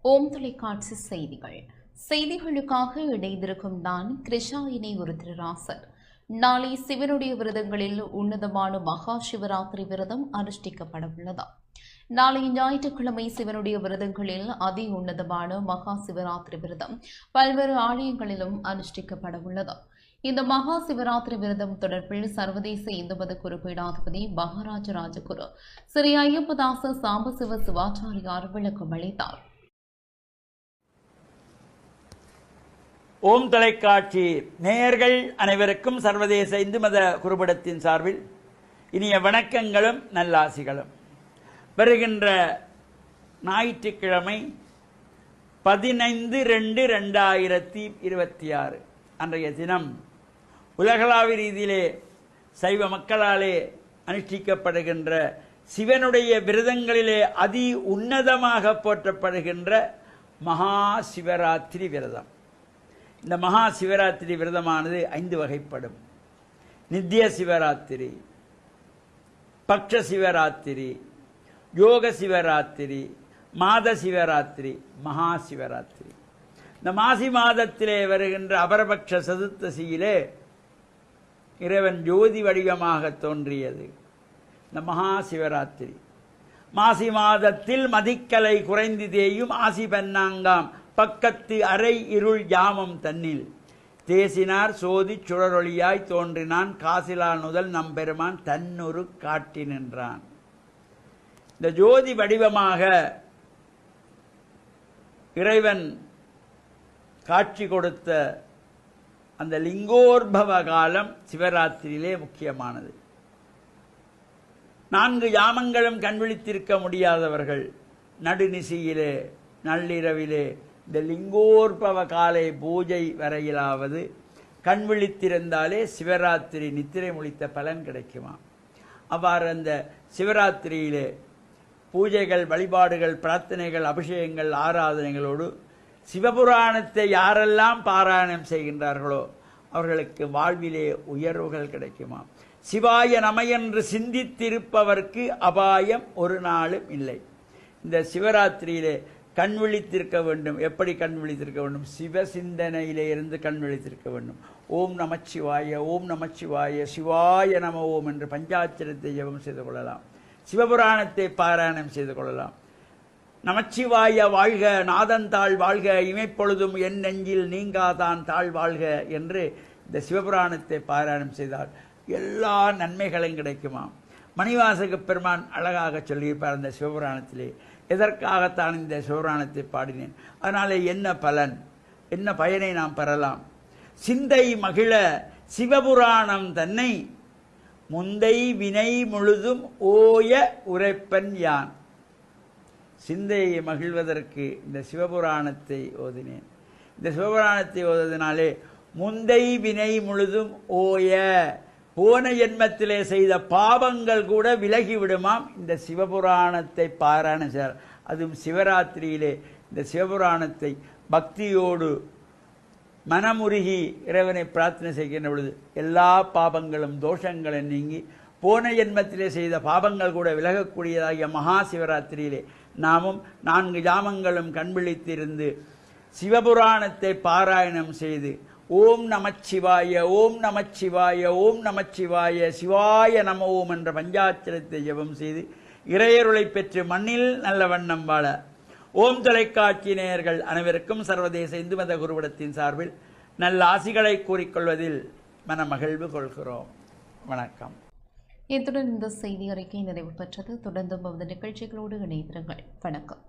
ஓம் தொலைக்காட்சி செய்திகளுக்காக இணைந்திருக்கும் நான் கிருஷாயினி உருத்திரராசர். நாளை சிவனுடைய விரதங்களில் உன்னதமான மகா சிவராத்திரி விரதம் அனுஷ்டிக்கப்பட உள்ளது. நாளை ஞாயிற்றுக்கிழமை சிவனுடைய விரதங்களில் அதி உன்னதமான மகா சிவராத்திரி விரதம் பல்வேறு ஆலயங்களிலும் அனுஷ்டிக்கப்பட உள்ளது. இந்த மகா சிவராத்திரி விரதம் தொடர்பில் சர்வதேச இந்து மத குருபீடாதிபதி மகாராஜ ராஜகுரு ஸ்ரீ ஐயப்பதாச சாம்பசிவ சிவாச்சாரியார் விளக்கம் அளித்தார். ஓம் தொலைக்காட்சி நேயர்கள் அனைவருக்கும் சர்வதேச இந்து மத குருபீடத்தின் சார்பில் இனிய வணக்கங்களும் நல்லாசிகளும். வருகின்ற ஞாயிற்றுக்கிழமை 15/2/2026 அன்றைய தினம் உலகளாவிய ரீதியிலே சைவ மக்களாலே அனுஷ்டிக்கப்படுகின்ற சிவனுடைய விரதங்களிலே அதி உன்னதமாக போற்றப்படுகின்ற மகா சிவராத்திரி விரதம். இந்த மகா சிவராத்திரி விரதமானது 5 வகைப்படும். நித்திய சிவராத்திரி, பக்ஷ சிவராத்திரி, யோக சிவராத்திரி, மாத சிவராத்திரி, மகா சிவராத்திரி. இந்த மாசி மாதத்திலே வருகின்ற அபரபக்ஷ சதுர்த்தசியிலே இறைவன் ஜோதி வடிவமாக தோன்றியது இந்த மகா சிவராத்திரி. மாசி மாதத்தில் மதிக்கலை குறைந்து தேயும் ஆசி பன்னாங்காம் பக்கத்து அரை இருள் யாமம் தன்னில் தேசினார் சோதி சுடரொளியாய் தோன்றினான் காசிலா நுதல் நம்பெருமான் தன்னொரு காட்டி நின்றான். இந்த ஜோதி வடிவமாக இறைவன் காட்சி கொடுத்த அந்த லிங்கோர்பவ காலம் சிவராத்திரியிலே முக்கியமானது. 4 யாமங்களும் கண்விழித்திருக்க முடியாதவர்கள் நடுநிசியிலே நள்ளிரவிலே இந்த லிங்கோர்பவ காலை பூஜை வரையிலாவது கண் விழித்திருந்தாலே சிவராத்திரி நித்திரை முழித்த பலன் கிடைக்குமா? அவ்வாறு அந்த சிவராத்திரியிலே பூஜைகள், வழிபாடுகள், பிரார்த்தனைகள், அபிஷேகங்கள், ஆராதனைகளோடு சிவபுராணத்தை யாரெல்லாம் பாராயணம் செய்கின்றார்களோ அவர்களுக்கு வாழ்விலே உயர்வுகள் கிடைக்குமா? சிவாய நமையென்று சிந்தித்திருப்பவர்க்கு அபாயம் ஒரு நாளும் இல்லை. இந்த சிவராத்திரியிலே கண் விழித்திருக்க வேண்டும். எப்படி கண் விழித்திருக்க வேண்டும்? சிவ சிந்தனையிலே இருந்து கண் விழித்திருக்க வேண்டும். ஓம் நமச்சிவாய, ஓம் நமச்சிவாய, சிவாய நம ஓம் என்று பஞ்சாட்சரத்தை ஜெபம் செய்து கொள்ளலாம். சிவபுராணத்தை பாராயணம் செய்து கொள்ளலாம். நமச்சிவாய வாழ்க, நாதன் தாழ் வாழ்க, இமைப்பொழுதும் என் நெஞ்சில் நீங்காதான் தாழ் வாழ்க என்று இந்த சிவபுராணத்தை பாராயணம் செய்தால் எல்லா நன்மைகளும் கிடைக்குமாம். மணிவாசக பெருமான் அழகாக சொல்லியிருப்பார் அந்த சிவபுராணத்திலே. எதற்காகத்தான் இந்த சிவபுராணத்தை பாடினேன், அதனாலே என்ன பலன், என்ன பயனை நாம் பெறலாம்? சிந்தை மகிழ சிவபுராணம் தன்னை முந்தை வினை முழுதும் ஓய உரைப்பன் யான். சிந்தையை மகிழ்வதற்கு இந்த சிவபுராணத்தை ஓதினேன். இந்த சிவபுராணத்தை ஓதுவதனாலே முந்தை வினை முழுதும் ஓய, போன ஜென்மத்திலே செய்த பாவங்கள் கூட விலகிவிடுமாம் இந்த சிவபுராணத்தை பாராயணம் செய்தார். அதுவும் சிவராத்திரியிலே இந்த சிவபுராணத்தை பக்தியோடு மனமுருகி இறைவனை பிரார்த்தனை செய்கின்ற பொழுது எல்லா பாவங்களும் தோஷங்களும் நீங்கி போன ஜென்மத்திலே செய்த பாவங்கள் கூட விலகக்கூடியதாகிய மகா சிவராத்திரியிலே நாமும் 4 ஜாமங்களும் கண்விழித்திருந்து சிவபுராணத்தை பாராயணம் செய்து ஓம் நமச்சிவாய, ஓம் நமச்சிவாய, ஓம் நமச்சிவாய, சிவாய நம ஓம் என்ற பஞ்சாட்சரத்தை ஜெபம் செய்து இறையருளை பெற்று மண்ணில் நல்ல வண்ணம் வாழ ஓம் தொலைக்காட்சி நேயர்கள் அனைவருக்கும் சர்வதேச இந்து மத குருபீடத்தின் சார்பில் நல்ல ஆசிகளை கூறிக்கொள்வதில் மனமகிழ்வு கொள்கிறோம். வணக்கம். இத்துடன் இந்த செய்தி அறிக்கை நிறைவு பெற்றது. தொடர்ந்து நிகழ்ச்சிகளோடு இணைந்திருங்கள். வணக்கம்.